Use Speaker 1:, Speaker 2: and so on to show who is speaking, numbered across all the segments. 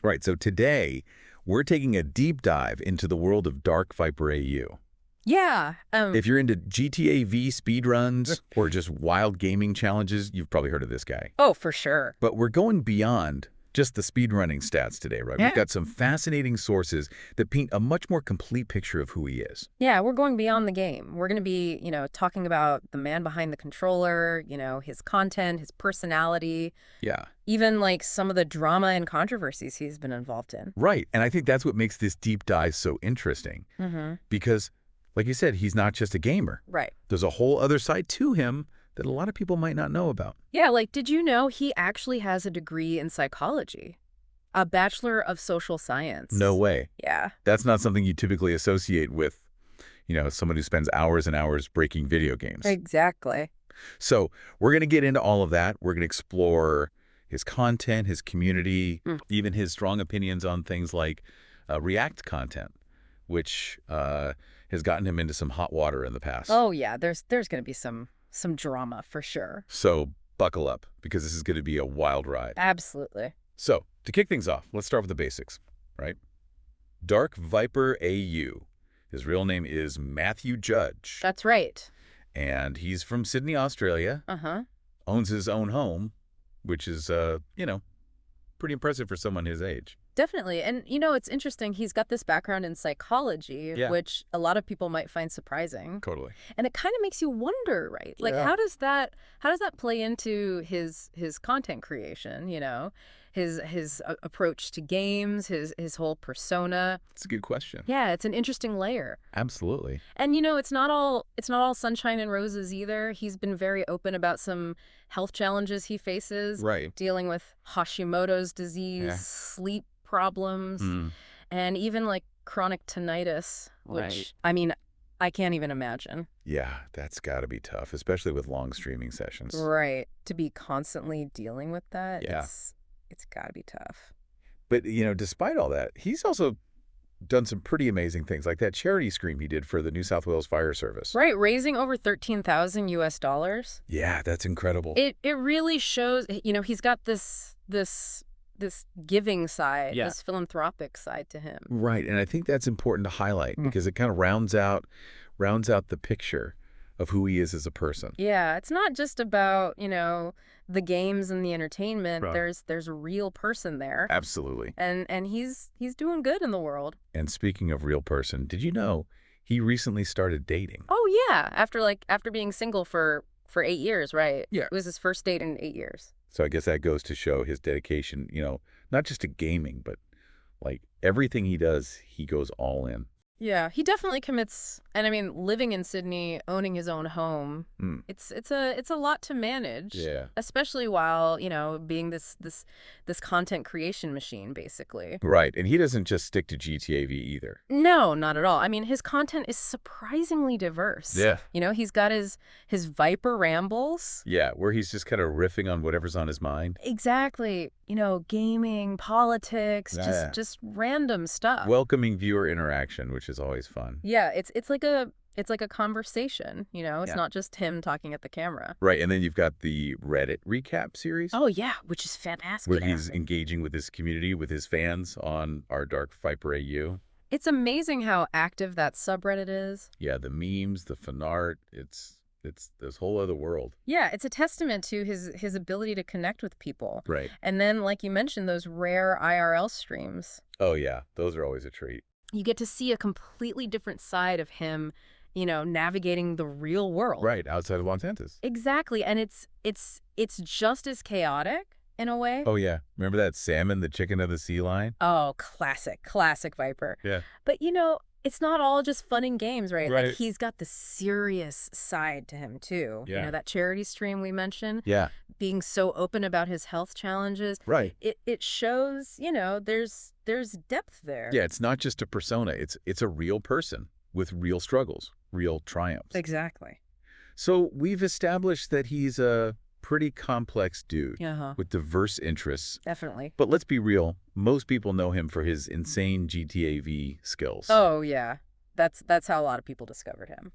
Speaker 1: Right, so today we're taking a deep dive into the world of DarkViperAU.
Speaker 2: Yeah.
Speaker 1: If you're into GTA V speedruns or just wild gaming challenges, you've probably heard of this guy.
Speaker 2: Oh, for sure.
Speaker 1: But we're going beyond just the speedrunning stats today, right?
Speaker 2: Yeah.
Speaker 1: We've got some fascinating sources that paint a much more complete picture of who he is.
Speaker 2: Yeah, we're going beyond the game. We're going to be, talking about the man behind the controller, his content, his personality,
Speaker 1: Yeah.
Speaker 2: even like some of the drama and controversies he's been involved in.
Speaker 1: Right, and I think that's what makes this deep dive so interesting. Because, like you said, he's not just a gamer.
Speaker 2: Right.
Speaker 1: There's a whole other side to him that a lot of people might not know about.
Speaker 2: Yeah, like, did you know he actually has a degree in psychology? A Bachelor of Social Science.
Speaker 1: No way.
Speaker 2: Yeah.
Speaker 1: That's not something you typically associate with, someone who spends hours and hours breaking video games.
Speaker 2: Exactly.
Speaker 1: So we're going to get into all of that. We're going to explore his content, his community, even his strong opinions on things like React content, which has gotten him into some hot water in the past.
Speaker 2: Oh, yeah, there's going to be some drama for sure.
Speaker 1: So buckle up, because this is going to be a wild ride.
Speaker 2: Absolutely.
Speaker 1: So to kick things off, let's start with the basics, right? DarkViperAU. His real name is Matthew Judge.
Speaker 2: That's right.
Speaker 1: And he's from Sydney, Australia. Owns his own home, which is, pretty impressive for someone his age.
Speaker 2: Definitely. And, it's interesting. He's got this background in psychology, which a lot of people might find surprising.
Speaker 1: Totally.
Speaker 2: And it kind of makes you wonder, right? Like,
Speaker 1: Yeah.
Speaker 2: how does that play into his content creation, his approach to games, his whole persona?
Speaker 1: It's a good question.
Speaker 2: Yeah, it's an interesting layer.
Speaker 1: Absolutely.
Speaker 2: And, it's not all sunshine and roses either. He's been very open about some health challenges he faces.
Speaker 1: Right.
Speaker 2: Dealing with Hashimoto's disease,
Speaker 1: Yeah.
Speaker 2: sleep problems, and even like chronic tinnitus, which, I mean, I can't even imagine.
Speaker 1: Yeah, that's got to be tough, especially with long streaming sessions.
Speaker 2: Right. To be constantly dealing with that,
Speaker 1: Yeah.
Speaker 2: it's got to be tough.
Speaker 1: But, despite all that, he's also done some pretty amazing things, like that charity scream he did for the New South Wales Fire Service.
Speaker 2: Right, raising over $13,000 US.
Speaker 1: Yeah, that's incredible.
Speaker 2: It really shows, he's got this giving side, this philanthropic side to him.
Speaker 1: Right, and I think that's important to highlight because it kind of rounds out the picture of who he is as a person.
Speaker 2: Yeah, it's not just about, the games and the entertainment.
Speaker 1: Right.
Speaker 2: There's a real person there.
Speaker 1: Absolutely.
Speaker 2: And he's doing good in the world.
Speaker 1: And speaking of real person, did you know he recently started dating?
Speaker 2: Oh yeah, after being single for 8 years, right?
Speaker 1: Yeah.
Speaker 2: It was his first date in 8 years.
Speaker 1: So I guess that goes to show his dedication, not just to gaming, but like everything he does, he goes all in.
Speaker 2: Yeah, he definitely commits. And I mean, living in Sydney, owning his own home, it's a lot to manage.
Speaker 1: Yeah.
Speaker 2: Especially while, being this content creation machine, basically.
Speaker 1: Right, and he doesn't just stick to GTA V either.
Speaker 2: No, not at all. I mean, his content is surprisingly diverse.
Speaker 1: Yeah.
Speaker 2: He's got his Viper rambles.
Speaker 1: Yeah, where he's just kind of riffing on whatever's on his mind.
Speaker 2: Exactly. Gaming, politics, just random stuff.
Speaker 1: Welcoming viewer interaction, which is always fun.
Speaker 2: Yeah, it's like a conversation, It's not just him talking at the camera.
Speaker 1: Right, and then you've got the Reddit recap series.
Speaker 2: Oh yeah, which is fantastic.
Speaker 1: Where he's engaging with his community, with his fans on our DarkViperAU.
Speaker 2: It's amazing how active that subreddit is.
Speaker 1: Yeah, the memes, the fan art, it's this whole other world.
Speaker 2: Yeah, it's a testament to his ability to connect with people.
Speaker 1: Right.
Speaker 2: And then, like you mentioned, those rare IRL streams.
Speaker 1: Oh yeah, those are always a treat.
Speaker 2: You get to see a completely different side of him, navigating the real world.
Speaker 1: Right, outside of Los Angeles.
Speaker 2: Exactly, and it's just as chaotic in a way.
Speaker 1: Oh yeah, remember that salmon, the chicken of the sea lion?
Speaker 2: Oh, classic Viper.
Speaker 1: Yeah.
Speaker 2: But it's not all just fun and games, right?
Speaker 1: Right.
Speaker 2: Like, he's got the serious side to him too.
Speaker 1: Yeah.
Speaker 2: That charity stream we mentioned.
Speaker 1: Yeah.
Speaker 2: Being so open about his health challenges.
Speaker 1: Right.
Speaker 2: It shows, there's depth there.
Speaker 1: Yeah, it's not just a persona. It's a real person with real struggles, real triumphs.
Speaker 2: Exactly.
Speaker 1: So we've established that he's a pretty complex dude
Speaker 2: Uh-huh.
Speaker 1: with diverse interests.
Speaker 2: Definitely.
Speaker 1: But let's be real, most people know him for his insane GTA V skills.
Speaker 2: Oh, yeah. That's how a lot of people discovered him.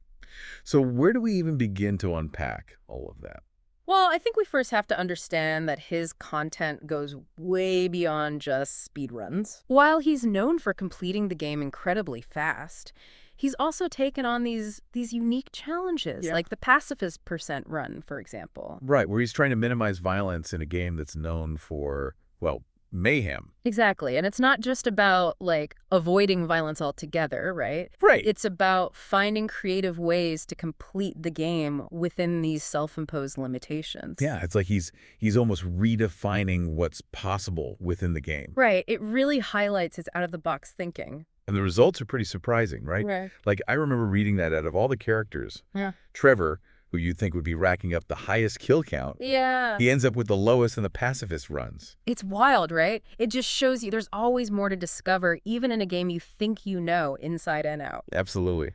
Speaker 1: So where do we even begin to unpack all of that?
Speaker 2: Well, I think we first have to understand that his content goes way beyond just speedruns. While he's known for completing the game incredibly fast, he's also taken on these unique challenges, like the Pacifist percent run, for example.
Speaker 1: Right, where he's trying to minimize violence in a game that's known for, well, mayhem.
Speaker 2: Exactly. And it's not just about, like, avoiding violence altogether, right?
Speaker 1: Right.
Speaker 2: It's about finding creative ways to complete the game within these self-imposed limitations.
Speaker 1: Yeah, it's like he's almost redefining what's possible within the game.
Speaker 2: Right. It really highlights his out-of-the-box thinking.
Speaker 1: And the results are pretty surprising, right?
Speaker 2: Right.
Speaker 1: Like, I remember reading that out of all the characters,
Speaker 2: Yeah.
Speaker 1: Trevor, who you'd think would be racking up the highest kill count,
Speaker 2: Yeah.
Speaker 1: he ends up with the lowest in the pacifist runs.
Speaker 2: It's wild, right? It just shows you there's always more to discover, even in a game you think you know inside and out.
Speaker 1: Absolutely.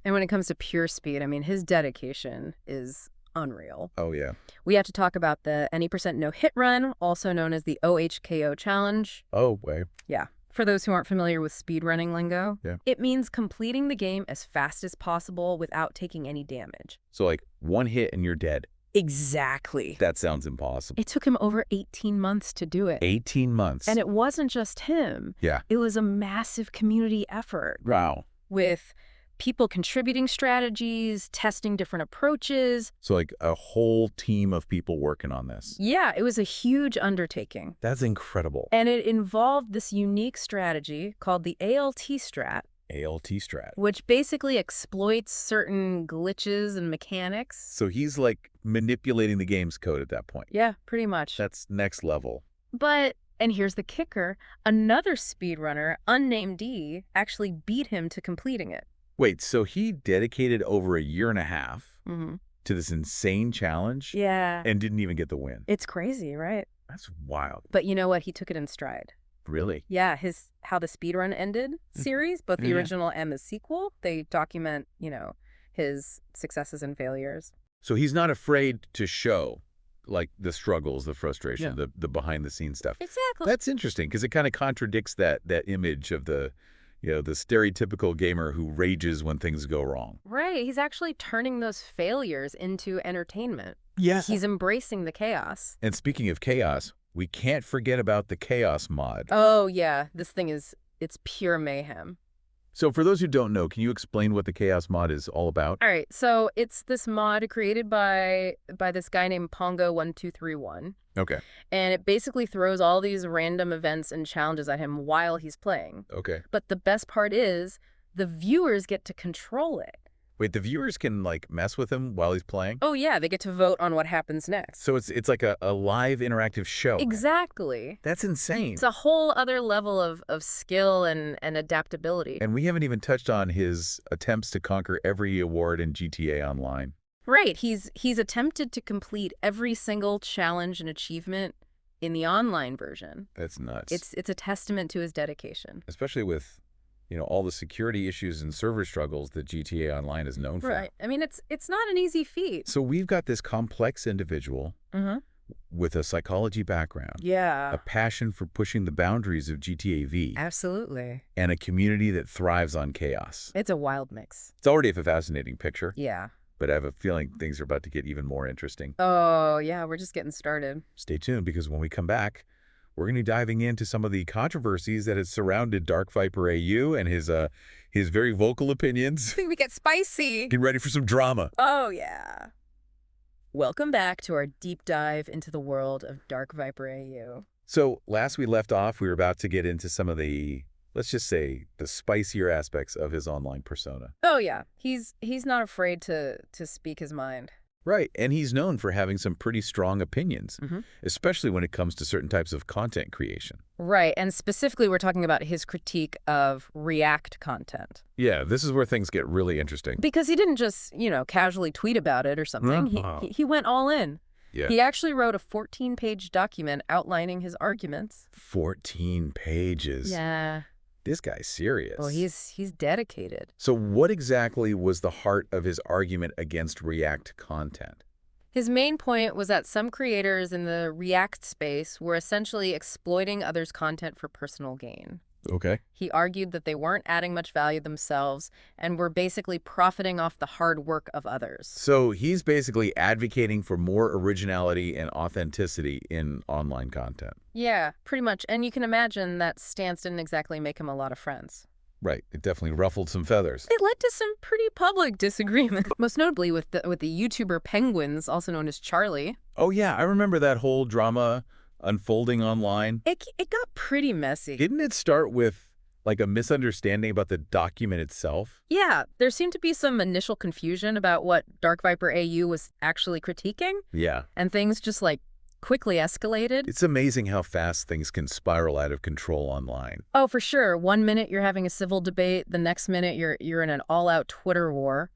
Speaker 2: And when it comes to pure speed, I mean, his dedication is unreal.
Speaker 1: Oh, yeah.
Speaker 2: We have to talk about the any percent no hit run, also known as the OHKO challenge.
Speaker 1: Oh, way.
Speaker 2: Yeah. For those who aren't familiar with speedrunning lingo,
Speaker 1: Yeah.
Speaker 2: it means completing the game as fast as possible without taking any damage.
Speaker 1: So, like, one hit and you're dead.
Speaker 2: Exactly.
Speaker 1: That sounds impossible.
Speaker 2: It took him over 18 months to do it.
Speaker 1: 18 months.
Speaker 2: And it wasn't just him.
Speaker 1: Yeah.
Speaker 2: It was a massive community effort
Speaker 1: Wow.
Speaker 2: with people contributing strategies, testing different approaches.
Speaker 1: So, like, a whole team of people working on this.
Speaker 2: Yeah, it was a huge undertaking.
Speaker 1: That's incredible.
Speaker 2: And it involved this unique strategy called the ALT strat,
Speaker 1: ALT strat.
Speaker 2: which basically exploits certain glitches and mechanics.
Speaker 1: So he's, like, manipulating the game's code at that point.
Speaker 2: Yeah, pretty much.
Speaker 1: That's next level.
Speaker 2: But, and here's the kicker, another speedrunner, unnamed D, actually beat him to completing it.
Speaker 1: Wait, so he dedicated over a year and a half
Speaker 2: Mm-hmm.
Speaker 1: to this insane challenge
Speaker 2: Yeah.
Speaker 1: and didn't even get the win.
Speaker 2: It's crazy, right?
Speaker 1: That's wild.
Speaker 2: But you know what? He took it in stride.
Speaker 1: Really?
Speaker 2: Yeah, his How the Speedrun Ended series, both the
Speaker 1: Yeah.
Speaker 2: original and the sequel, they document, his successes and failures.
Speaker 1: So he's not afraid to show, like, the struggles, the frustration, the behind-the-scenes stuff.
Speaker 2: Exactly.
Speaker 1: That's interesting because it kind of contradicts that image of the stereotypical gamer who rages when things go wrong.
Speaker 2: Right. He's actually turning those failures into entertainment.
Speaker 1: Yes.
Speaker 2: He's embracing the chaos.
Speaker 1: And speaking of chaos, we can't forget about the chaos mod.
Speaker 2: Oh, yeah. This thing it's pure mayhem.
Speaker 1: So for those who don't know, can you explain what the chaos mod is all about?
Speaker 2: All right. So it's this mod created by this guy named Pongo1231.
Speaker 1: Okay.
Speaker 2: And it basically throws all these random events and challenges at him while he's playing.
Speaker 1: Okay.
Speaker 2: But the best part is the viewers get to control it.
Speaker 1: Wait, the viewers can, like, mess with him while he's playing?
Speaker 2: Oh, yeah. They get to vote on what happens next.
Speaker 1: So it's like a live interactive show.
Speaker 2: Exactly.
Speaker 1: That's insane.
Speaker 2: It's a whole other level of skill and adaptability.
Speaker 1: And we haven't even touched on his attempts to conquer every award in GTA Online.
Speaker 2: Right. He's attempted to complete every single challenge and achievement in the online version.
Speaker 1: That's nuts.
Speaker 2: It's a testament to his dedication.
Speaker 1: Especially with, all the security issues and server struggles that GTA Online is known for.
Speaker 2: Right. I mean, it's not an easy feat.
Speaker 1: So we've got this complex individual with a psychology background,
Speaker 2: Yeah.
Speaker 1: a passion for pushing the boundaries of GTA V,
Speaker 2: Absolutely.
Speaker 1: and a community that thrives on chaos.
Speaker 2: It's a wild mix.
Speaker 1: It's already a fascinating picture,
Speaker 2: Yeah.
Speaker 1: but I have a feeling things are about to get even more interesting.
Speaker 2: Oh, yeah. We're just getting started.
Speaker 1: Stay tuned, because when we come back, we're going to be diving into some of the controversies that have surrounded DarkViperAU and his very vocal opinions.
Speaker 2: I think we get spicy.
Speaker 1: Get ready for some drama.
Speaker 2: Oh, yeah. Welcome back to our deep dive into the world of DarkViperAU.
Speaker 1: So last we left off, we were about to get into some of the, let's just say, the spicier aspects of his online persona.
Speaker 2: Oh, yeah. He's not afraid to speak his mind.
Speaker 1: Right, and he's known for having some pretty strong opinions, especially when it comes to certain types of content creation.
Speaker 2: Right, and specifically we're talking about his critique of React content.
Speaker 1: Yeah, this is where things get really interesting.
Speaker 2: Because he didn't just, casually tweet about it or something. He went all in.
Speaker 1: Yeah.
Speaker 2: He actually wrote a 14-page document outlining his arguments.
Speaker 1: 14 pages.
Speaker 2: Yeah.
Speaker 1: This guy's serious.
Speaker 2: Well, he's dedicated.
Speaker 1: So what exactly was the heart of his argument against React content?
Speaker 2: His main point was that some creators in the React space were essentially exploiting others' content for personal gain.
Speaker 1: Okay.
Speaker 2: He argued that they weren't adding much value themselves and were basically profiting off the hard work of others.
Speaker 1: So he's basically advocating for more originality and authenticity in online content.
Speaker 2: Yeah, pretty much. And you can imagine that stance didn't exactly make him a lot of friends.
Speaker 1: Right. It definitely ruffled some feathers.
Speaker 2: It led to some pretty public disagreement, most notably with the YouTuber Penguins, also known as Charlie.
Speaker 1: Oh, yeah. I remember that whole drama unfolding online.
Speaker 2: It got pretty messy.
Speaker 1: Didn't it start with, like, a misunderstanding about the document itself?
Speaker 2: Yeah, there seemed to be some initial confusion about what DarkViperAU was actually critiquing.
Speaker 1: Yeah.
Speaker 2: And things just, like, quickly escalated.
Speaker 1: It's amazing how fast things can spiral out of control online.
Speaker 2: Oh, for sure. One minute you're having a civil debate, the next minute you're in an all-out Twitter war.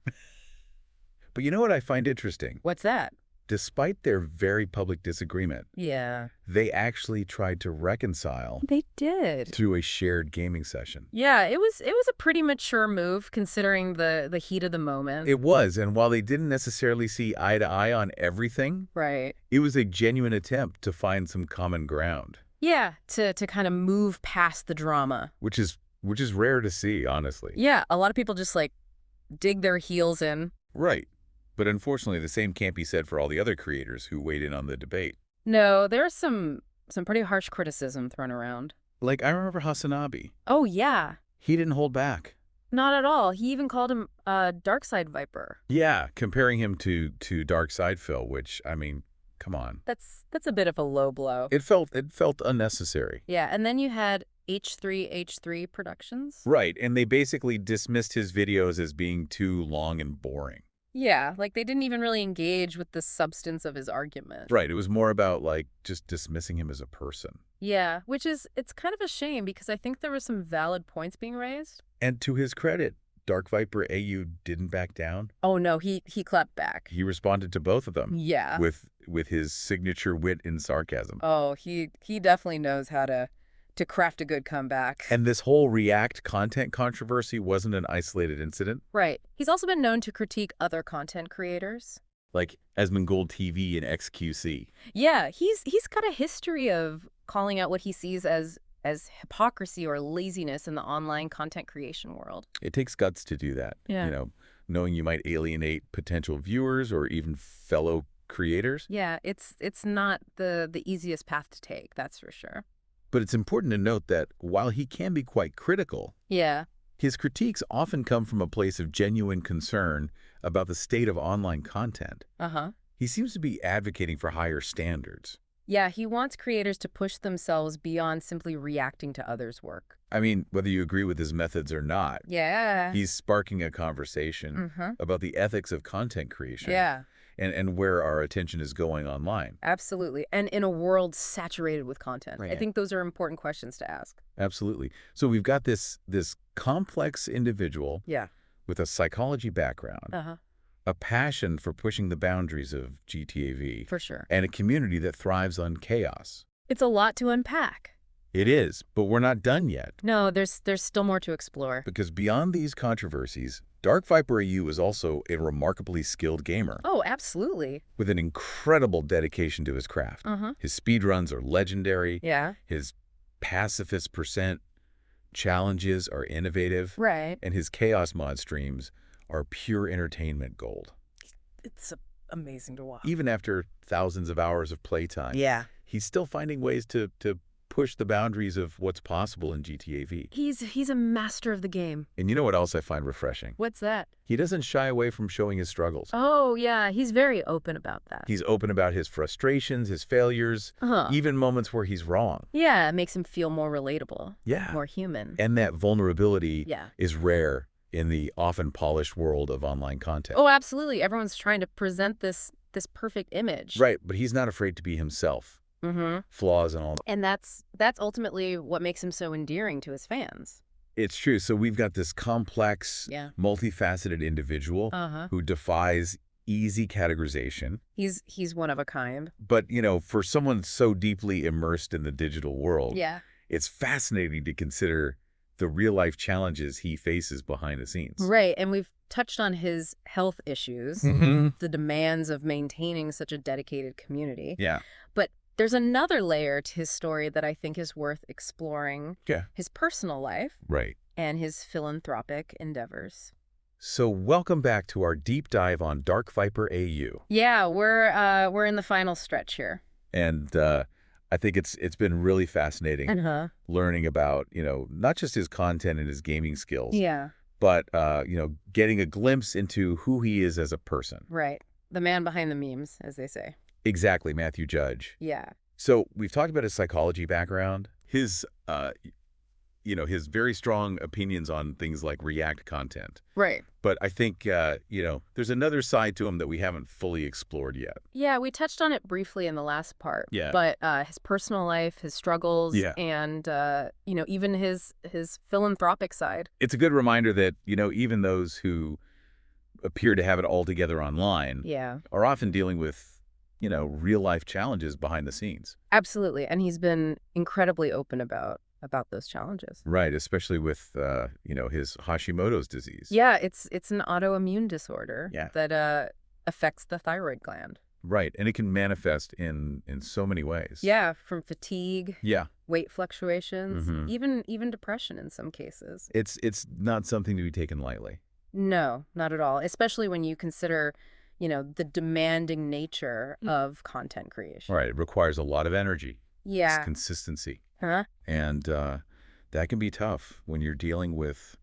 Speaker 1: But you know what I find interesting?
Speaker 2: What's that?
Speaker 1: Despite their very public disagreement,
Speaker 2: Yeah.
Speaker 1: they actually tried to reconcile
Speaker 2: They did.
Speaker 1: through a shared gaming session.
Speaker 2: Yeah, it was a pretty mature move considering the heat of the moment.
Speaker 1: It was, and while they didn't necessarily see eye to eye on everything,
Speaker 2: Right.
Speaker 1: it was a genuine attempt to find some common ground,
Speaker 2: Yeah, to kind of move past the drama.
Speaker 1: which is rare to see, honestly.
Speaker 2: Yeah, a lot of people just like dig their heels in.
Speaker 1: Right. But unfortunately, the same can't be said for all the other creators who weighed in on the debate.
Speaker 2: No, there's some pretty harsh criticism thrown around.
Speaker 1: Like, I remember Hasanabi.
Speaker 2: Oh, yeah.
Speaker 1: He didn't hold back.
Speaker 2: Not at all. He even called him a dark side viper.
Speaker 1: Yeah, comparing him to Dark Side Phil, which, I mean, come on.
Speaker 2: That's a bit of a low blow.
Speaker 1: It felt unnecessary.
Speaker 2: Yeah, and then you had H3H3 Productions.
Speaker 1: Right, and they basically dismissed his videos as being too long and boring.
Speaker 2: Yeah, like they didn't even really engage with the substance of his argument.
Speaker 1: Right, it was more about, like, just dismissing him as a person.
Speaker 2: Yeah, it's kind of a shame because I think there were some valid points being raised.
Speaker 1: And to his credit, DarkViperAU didn't back down.
Speaker 2: Oh no, he clapped back.
Speaker 1: He responded to both of them
Speaker 2: Yeah.
Speaker 1: with his signature wit and sarcasm.
Speaker 2: Oh, he definitely knows how to craft a good comeback.
Speaker 1: And this whole React content controversy wasn't an isolated incident.
Speaker 2: Right. He's also been known to critique other content creators.
Speaker 1: Like Asmongold TV and XQC.
Speaker 2: Yeah, he's got a history of calling out what he sees as hypocrisy or laziness in the online content creation world.
Speaker 1: It takes guts to do that.
Speaker 2: Yeah.
Speaker 1: You know, knowing you might alienate potential viewers or even fellow creators.
Speaker 2: Yeah, it's not the easiest path to take, that's for sure.
Speaker 1: But it's important to note that while he can be quite critical,
Speaker 2: Yeah.
Speaker 1: his critiques often come from a place of genuine concern about the state of online content.
Speaker 2: Uh-huh.
Speaker 1: He seems to be advocating for higher standards.
Speaker 2: Yeah, he wants creators to push themselves beyond simply reacting to others' work.
Speaker 1: I mean, whether you agree with his methods or not,
Speaker 2: Yeah.
Speaker 1: he's sparking a conversation about the ethics of content creation.
Speaker 2: Yeah,
Speaker 1: And where our attention is going online.
Speaker 2: absolutely. And in a world saturated with content. I
Speaker 1: Right.
Speaker 2: think those are important questions to ask.
Speaker 1: Absolutely. So we've got this complex individual
Speaker 2: Yeah.
Speaker 1: with a psychology background,
Speaker 2: Uh-huh.
Speaker 1: a passion for pushing the boundaries of GTAV,
Speaker 2: For sure.
Speaker 1: and a community that thrives on chaos.
Speaker 2: It's a lot to unpack.
Speaker 1: It is, but we're not done yet.
Speaker 2: No, there's still more to explore.
Speaker 1: Because beyond these controversies, DarkViperAU is also a remarkably skilled gamer
Speaker 2: Oh, absolutely.
Speaker 1: with an incredible dedication to his craft.
Speaker 2: Uh-huh.
Speaker 1: His speedruns are legendary.
Speaker 2: Yeah.
Speaker 1: His Pacifist % challenges are innovative.
Speaker 2: Right.
Speaker 1: And his Chaos mod streams are pure entertainment gold.
Speaker 2: It's amazing to watch.
Speaker 1: Even after thousands of hours of playtime,
Speaker 2: Yeah.
Speaker 1: he's still finding ways to push the boundaries of what's possible in GTAV.
Speaker 2: He's a master of the game.
Speaker 1: And you know what else I find refreshing?
Speaker 2: What's that?
Speaker 1: He doesn't shy away from showing his struggles.
Speaker 2: Oh, yeah, he's very open about that.
Speaker 1: He's open about his frustrations, his failures,
Speaker 2: Uh-huh.
Speaker 1: even moments where he's wrong.
Speaker 2: Yeah, it makes him feel more relatable.
Speaker 1: Yeah.
Speaker 2: More human.
Speaker 1: And that vulnerability
Speaker 2: Yeah.
Speaker 1: is rare in the often polished world of online content.
Speaker 2: Oh, absolutely. Everyone's trying to present this perfect image.
Speaker 1: Right, but he's not afraid to be himself.
Speaker 2: Mm-hmm.
Speaker 1: Flaws and all.
Speaker 2: And that's ultimately what makes him so endearing to his fans.
Speaker 1: It's true. So we've got this complex,
Speaker 2: Yeah.
Speaker 1: multifaceted individual
Speaker 2: Uh-huh.
Speaker 1: who defies easy categorization.
Speaker 2: He's one of a kind.
Speaker 1: But, you know, for someone so deeply immersed in the digital world,
Speaker 2: Yeah.
Speaker 1: it's fascinating to consider the real-life challenges he faces behind the scenes.
Speaker 2: Right. And we've touched on his health issues,
Speaker 1: Mm-hmm.
Speaker 2: the demands of maintaining such a dedicated community.
Speaker 1: Yeah.
Speaker 2: But There's another layer to his story that I think is worth exploring.
Speaker 1: Yeah.
Speaker 2: His personal life
Speaker 1: Right.
Speaker 2: and his philanthropic endeavors.
Speaker 1: So welcome back to our deep dive on Dark Viper AU.
Speaker 2: Yeah, we're in the final stretch here.
Speaker 1: And I think it's been really fascinating learning about, not just his content and his gaming skills,
Speaker 2: Yeah.
Speaker 1: but, getting a glimpse into who he is as a person.
Speaker 2: Right. The man behind the memes, as they say.
Speaker 1: Exactly, Matthew Judge.
Speaker 2: Yeah.
Speaker 1: So we've talked about his psychology background, his very strong opinions on things like React content.
Speaker 2: Right.
Speaker 1: But I think, there's another side to him that we haven't fully explored yet.
Speaker 2: Yeah, we touched on it briefly in the last part.
Speaker 1: Yeah.
Speaker 2: But his personal life, his struggles, and, even his philanthropic side.
Speaker 1: It's a good reminder that, even those who appear to have it all together online are often dealing with, real-life challenges behind the scenes.
Speaker 2: Absolutely. And he's been incredibly open about those challenges.
Speaker 1: Right, especially with, his Hashimoto's disease.
Speaker 2: Yeah, it's an autoimmune disorder that affects the thyroid gland.
Speaker 1: Right, and it can manifest in so many ways.
Speaker 2: Yeah, from fatigue,
Speaker 1: Yeah.
Speaker 2: weight fluctuations, even depression in some cases.
Speaker 1: It's not something to be taken lightly.
Speaker 2: No, not at all, especially when you consider, the demanding nature of content creation.
Speaker 1: Right, it requires a lot of energy.
Speaker 2: Yeah.
Speaker 1: It's consistency.
Speaker 2: Huh?
Speaker 1: And that can be tough when you're dealing with,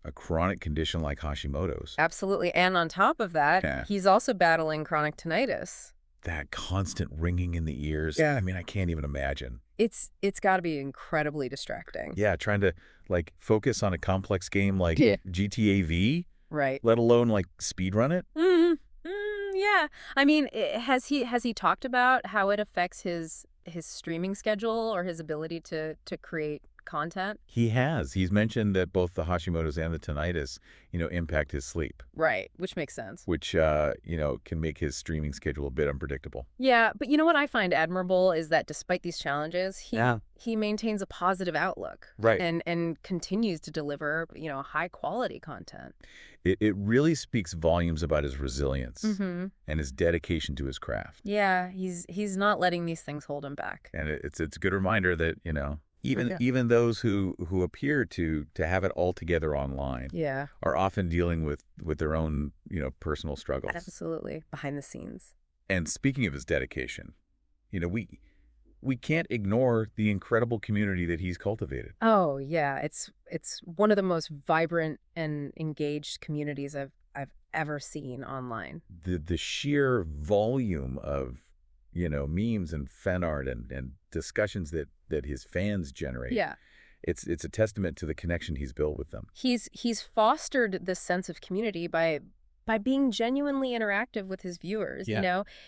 Speaker 1: a chronic condition like Hashimoto's.
Speaker 2: Absolutely. And on top of that, he's also battling chronic tinnitus.
Speaker 1: That constant ringing in the ears. Yeah. I mean, I can't even imagine.
Speaker 2: It's got to be incredibly distracting.
Speaker 1: Yeah, trying to, focus on a complex game like GTA V.
Speaker 2: Right.
Speaker 1: Let alone, speedrun it.
Speaker 2: Yeah. I mean, has he talked about how it affects his streaming schedule or his ability to create content?
Speaker 1: He has. He's mentioned that both the Hashimoto's and the tinnitus, impact his sleep.
Speaker 2: Right, which makes sense.
Speaker 1: Which, can make his streaming schedule a bit unpredictable.
Speaker 2: Yeah, but what I find admirable is that despite these challenges, he maintains a positive outlook.
Speaker 1: Right.
Speaker 2: And continues to deliver, high quality content.
Speaker 1: It really speaks volumes about his resilience and his dedication to his craft.
Speaker 2: Yeah, he's not letting these things hold him back.
Speaker 1: And it's a good reminder that, even those who appear to have it all together online are often dealing with their own, personal struggles.
Speaker 2: Absolutely. Behind the scenes.
Speaker 1: And speaking of his dedication, we can't ignore the incredible community that he's cultivated.
Speaker 2: Oh, yeah. It's one of the most vibrant and engaged communities I've ever seen online.
Speaker 1: The sheer volume of, memes and fan art and discussions that his fans generate.
Speaker 2: Yeah.
Speaker 1: It's a testament to the connection he's built with them.
Speaker 2: He's fostered this sense of community by being genuinely interactive with his viewers.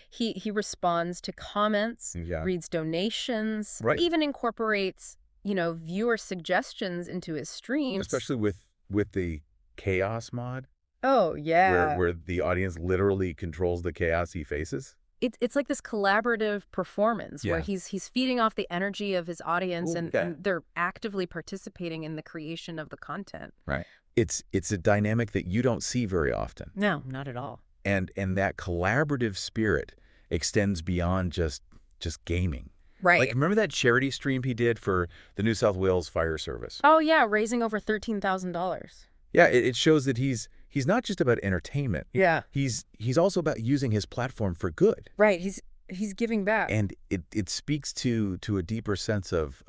Speaker 2: He responds to comments, reads donations, even incorporates, viewer suggestions into his streams.
Speaker 1: Especially with the chaos mod.
Speaker 2: Oh, yeah.
Speaker 1: Where the audience literally controls the chaos he faces.
Speaker 2: It's like this collaborative performance where he's feeding off the energy of his audience and they're actively participating in the creation of the content.
Speaker 1: Right. It's a dynamic that you don't see very often.
Speaker 2: No, not at all.
Speaker 1: And that collaborative spirit extends beyond just gaming.
Speaker 2: Right.
Speaker 1: Remember that charity stream he did for the New South Wales Fire Service?
Speaker 2: Oh, yeah, raising over $13,000.
Speaker 1: Yeah, it shows that he's not just about entertainment.
Speaker 2: Yeah.
Speaker 1: He's also about using his platform for good.
Speaker 2: Right. He's giving back.
Speaker 1: And it speaks to a deeper sense of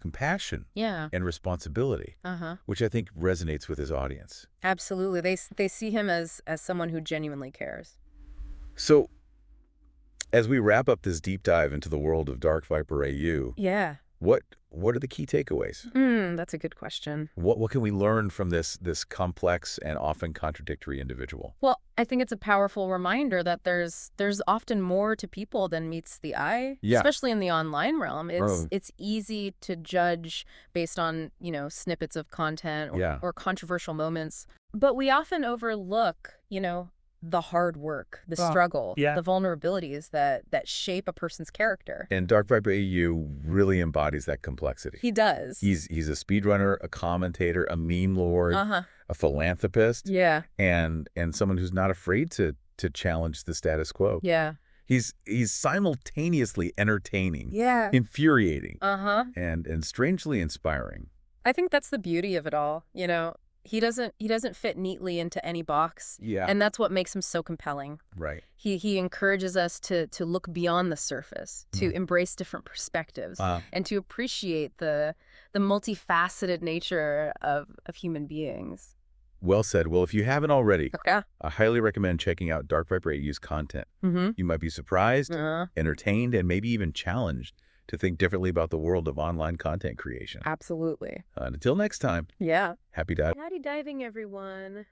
Speaker 1: compassion and responsibility, which I think resonates with his audience.
Speaker 2: Absolutely. They see him as someone who genuinely cares.
Speaker 1: So as we wrap up this deep dive into the world of Dark Viper AU, what are the key takeaways?
Speaker 2: That's a good question.
Speaker 1: What can we learn from this complex and often contradictory individual?
Speaker 2: Well, I think it's a powerful reminder that there's often more to people than meets the eye, especially in the online realm. It's easy to judge based on, snippets of content or controversial moments, but we often overlook, the hard work, the struggle, the vulnerabilities that shape a person's character.
Speaker 1: And Dark Viper AU really embodies that complexity.
Speaker 2: He does.
Speaker 1: He's a speedrunner, a commentator, a meme lord, a philanthropist, and someone who's not afraid to challenge the status quo.
Speaker 2: Yeah.
Speaker 1: He's simultaneously entertaining,
Speaker 2: Yeah.
Speaker 1: infuriating,
Speaker 2: Uh-huh.
Speaker 1: and strangely inspiring.
Speaker 2: I think that's the beauty of it all, you know. He doesn't fit neatly into any box,
Speaker 1: Yeah,
Speaker 2: and that's what makes him so compelling.
Speaker 1: right.
Speaker 2: He encourages us to look beyond the surface, to
Speaker 1: Mm.
Speaker 2: embrace different perspectives,
Speaker 1: Uh,
Speaker 2: and to appreciate the multifaceted nature of human beings.
Speaker 1: well said. Well, if you haven't already,
Speaker 2: Okay.
Speaker 1: I highly recommend checking out Dark Viper AU's content.
Speaker 2: Mm-hmm.
Speaker 1: You might be surprised,
Speaker 2: Uh,
Speaker 1: entertained, and maybe even challenged to think differently about the world of online content creation.
Speaker 2: absolutely.
Speaker 1: And until next time,
Speaker 2: Yeah.
Speaker 1: happy diving.
Speaker 2: Happy diving, everyone.